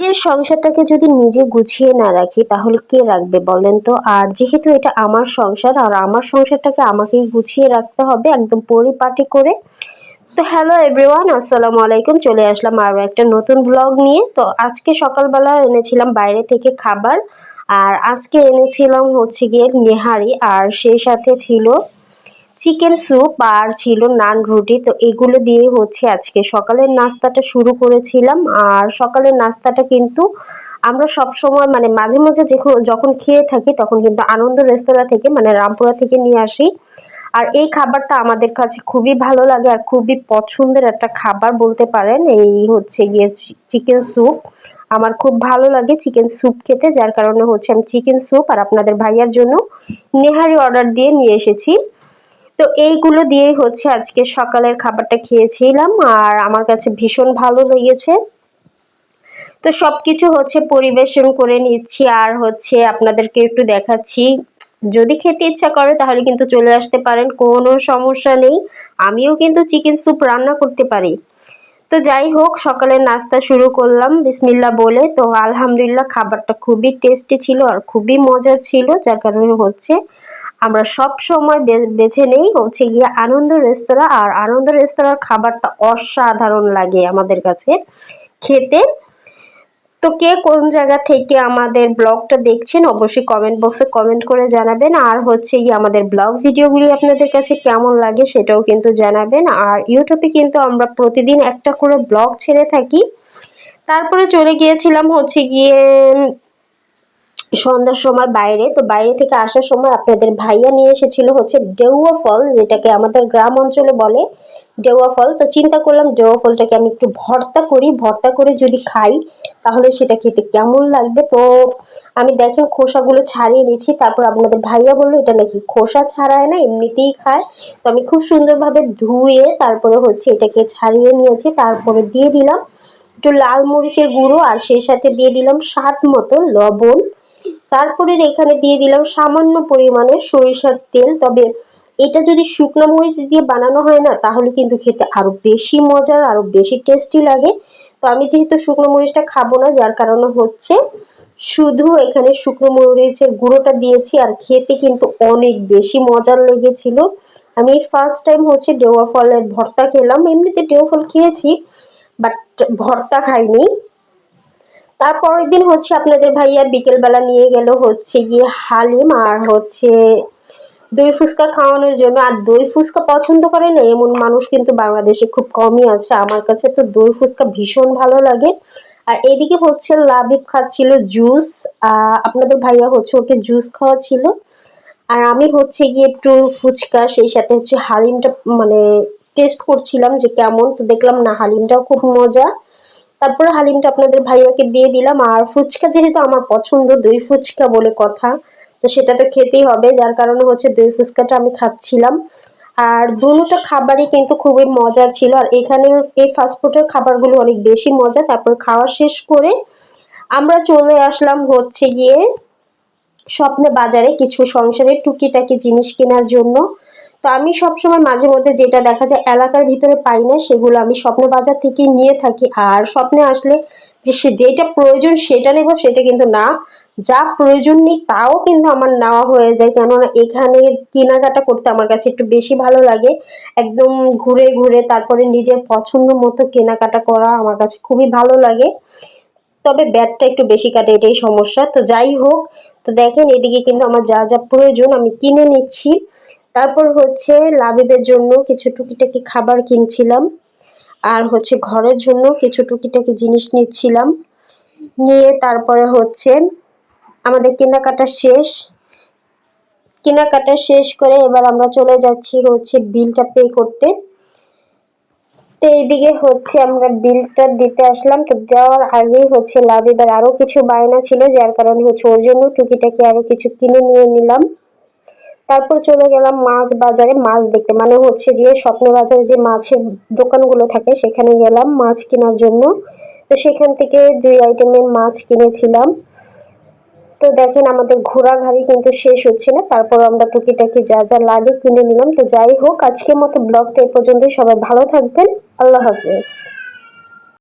নিজের সংসারটাকে যদি নিজে গুছিয়ে না রাখি তাহলে কে রাখবে বলেন তো। আর যেহেতু এটা আমার সংসার আর আমার সংসারটাকে আমাকেই গুছিয়ে রাখতে হবে একদম পরিপাটি করে। তো হ্যালো এভরিওয়ান, আসসালামু আলাইকুম। চলে আসলাম আরও একটা নতুন ব্লগ নিয়ে। তো আজকে সকালবেলা এনেছিলাম বাইরে থেকে খাবার, আর আজকে এনেছিলাম হচ্ছে গিয়ে নেহারি, আর সেই সাথে ছিল চিকেন স্যুপ আর ছিল নান রুটি। তো এগুলো দিয়ে হচ্ছে আজকে সকালের নাস্তাটা শুরু করেছিলাম। আর সকালের নাস্তাটা কিন্তু আমরা সব সময় মানে মাঝে মাঝে যখন খেয়ে থাকি তখন কিন্তু আনন্দ রেস্তোরাঁ থেকে মানে রামপুরা থেকে নিয়ে আসি। আর এই খাবারটা আমাদের কাছে খুবই ভালো লাগে আর খুবই পছন্দের একটা খাবার বলতে পারেন। এই হচ্ছে গিয়ে চিকেন স্যুপ, আমার খুব ভালো লাগে চিকেন স্যুপ খেতে, যার কারণে হচ্ছে আমি চিকেন স্যুপ আর আপনাদের ভাইয়ার জন্য নেহারি অর্ডার দিয়ে নিয়ে এসেছি। তো এইগুলো দিয়েই হচ্ছে আজকে সকালের খাবারটা খেয়েছিলাম আর আমার কাছে ভীষণ ভালো লেগেছে। তো সবকিছু হচ্ছে পরিবেশন করে নিচ্ছি আর হচ্ছে আপনাদেরকে একটু দেখাচ্ছি। যদি খেতে ইচ্ছা করে তাহলে কিন্তু চলে আসতে পারেন, কোনো সমস্যা নেই। আমিও কিন্তু চিকেন স্যুপ রান্না করতে পারি। তো যাই হোক, সকালের নাস্তা শুরু করলাম বিসমিল্লাহ বলে। তো আলহামদুলিল্লাহ খাবারটা খুবই টেস্টি ছিল আর খুবই মজার ছিল, যার কারণে হচ্ছে আমরা সব সময় বেছে নেই হচ্ছে গিয়ে আনন্দ রেস্তোরাঁ। আর আনন্দ রেস্তোরাঁর খাবারটা অসাধারণ লাগে আমাদের কাছে খেতে। তো কে কোন জায়গা থেকে আমাদের ব্লগটা দেখছেন অবশ্যই কমেন্ট বক্সে কমেন্ট করে জানাবেন। আর হচ্ছে গিয়ে আমাদের ব্লগ ভিডিওগুলি আপনাদের কাছে কেমন লাগে সেটাও কিন্তু জানাবেন। আর ইউটিউবে কিন্তু আমরা প্রতিদিন একটা করে ব্লগ ছেড়ে থাকি। তারপরে চলে গিয়েছিলাম হচ্ছে গিয়ে সন্ধ্যার সময় বাইরে। তো বাইরে থেকে আসার সময় আপনাদের ভাইয়া নিয়ে এসেছিল হচ্ছে ডেউয়া ফল, যেটাকে আমাদের গ্রাম অঞ্চলে বলে ডেউয়া ফল। তো চিন্তা করলাম ডেউয়া ফলটাকে আমি একটু ভর্তা করি, ভর্তা করে যদি খাই তাহলে সেটা খেতে কেমন লাগবে। তো আমি দেখেন খোসাগুলো ছাড়িয়ে নিয়েছি। তারপর আপনাদের ভাইয়া বললো এটা নাকি খোসা ছাড়ায় না, এমনিতেই খায়। তো আমি খুব সুন্দরভাবে ধুয়ে তারপরে হচ্ছে এটাকে ছাড়িয়ে নিয়েছি। তারপরে দিয়ে দিলাম একটু লাল মরিচের গুঁড়ো আর সেই সাথে দিয়ে দিলাম স্বাদ মতো লবণ। তারপরে এখানে দিয়ে দিলাম সামান্য পরিমাণে সরিষার তেল। তবে এটা যদি শুকনো মরিচ দিয়ে বানানো হয় না তাহলে কিন্তু খেতে আরো বেশি মজার, আরো বেশি টেস্টি লাগে। তো আমি যেহেতু শুকনো মরিচটা খাবো না, যার কারণে হচ্ছে শুধু এখানে শুকনো মরিচের গুঁড়োটা দিয়েছি আর খেতে কিন্তু অনেক বেশি মজার লেগেছিল। আমি ফার্স্ট টাইম হচ্ছে ডেওয়া ফলের ভর্তা খেলাম। এমনিতে ডেওয়া ফল খেয়েছি বাট ভর্তা খাইনি। তারপরের দিন হচ্ছে আপনাদের ভাইয়া বিকেলবেলা নিয়ে গেল হচ্ছে গিয়ে হালিম আর হচ্ছে দই ফুচকা খাওয়ানোর জন্য। আর দই ফুচকা পছন্দ করে না এমন মানুষ কিন্তু বাংলাদেশে খুব কমই আছে। আমার কাছে তো দই ফুচকা ভীষণ ভালো লাগে। আর এদিকে হচ্ছে লাবিব খাচ্ছিল জুস, আপনাদের ভাইয়া হচ্ছে ওকে জুস খাওয়াচ্ছিল। আর আমি হচ্ছে গিয়ে একটু ফুচকা সেই সাথে হচ্ছে হালিমটা মানে টেস্ট করছিলাম যে কেমন। তো দেখলাম না হালিমটাও খুব মজা। তারপরে হালিমটা আপনাদের ভাইয়াকে দিয়ে দিলাম। আর ফুচকা যেহেতু আমার পছন্দ, দই ফুচকা বলে কথা, তো সেটা তো খেতেই হবে, যার কারণে হচ্ছে দই ফুচকাটা আমি খাচ্ছিলাম। আর দুটো খাবারই কিন্তু খুবই মজার ছিল। আর এখানে এই ফাস্টফুডের খাবারগুলো অনেক বেশি মজা। তারপর খাওয়া শেষ করে আমরা চলে আসলাম হচ্ছে গিয়ে স্বপ্নে বাজারে কিছু সংসারের টুকিটাকি জিনিস কেনার জন্য। তো আমি সবসময় মাঝে মধ্যে যেটা দেখা যায় এলাকার ভিতরে পাই না সেগুলো আমি স্বপ্ন বাজার থেকে নিয়ে থাকি। আর স্বপ্নে আসলে যে যেটা প্রয়োজন সেটা নেব সেটা কিন্তু না, যা প্রয়োজন নেই তাও কিন্তু আমার নেওয়া হয়ে যায়। কেননা এখানে কেনাকাটা করতে আমার কাছে একটু বেশি ভালো লাগে। একদম ঘুরে ঘুরে তারপরে নিজের পছন্দ মতো কেনাকাটা করা আমার কাছে খুবই ভালো লাগে। তবে ব্যাগটা একটু বেশি কাটে, এটাই সমস্যা। তো যাই হোক, তো দেখেন এদিকে কিন্তু আমার যা যা প্রয়োজন আমি কিনে নিচ্ছি। তারপর হচ্ছে লাবিবের জন্য কিছু টুকিটাকি খাবার কিনছিলাম আর হচ্ছে ঘরের জন্য কিছু টুকিটাকি জিনিস নিচ্ছিলাম। নিয়ে তারপরে হচ্ছে আমাদের কেনাকাটা শেষ করে এবার আমরা চলে যাচ্ছি হচ্ছে বিলটা পে করতে। তো এইদিকে হচ্ছে আমরা বিলটা দিতে আসলাম। তো দেওয়ার আগেই হচ্ছে লাবিবার আরো কিছু বায়না ছিল, যার কারণে হচ্ছে ওর জন্য টুকিটাকি আরো কিছু কিনে নিয়ে নিলাম। তারপর চলে গেলাম মাছ বাজারে মাছ দেখতে, মানে হচ্ছে যে স্বপ্ন বাজারে যে মাছের দোকানগুলো থাকে সেখানে গেলাম মাছ কেনার জন্য। তো সেখান থেকে 2 আইটেমের মাছ কিনেছিলাম। তো দেখেন আমাদের ঘোরাঘুরি কিন্তু শেষ হচ্ছে না, তারপর আমরা টুকিটাকি যা যা লাগে কিনে নিলাম। তো যাই হোক, আজকের মতো ব্লগটা এই পর্যন্তই। সবাই ভালো থাকবেন, আল্লাহ হাফেজ।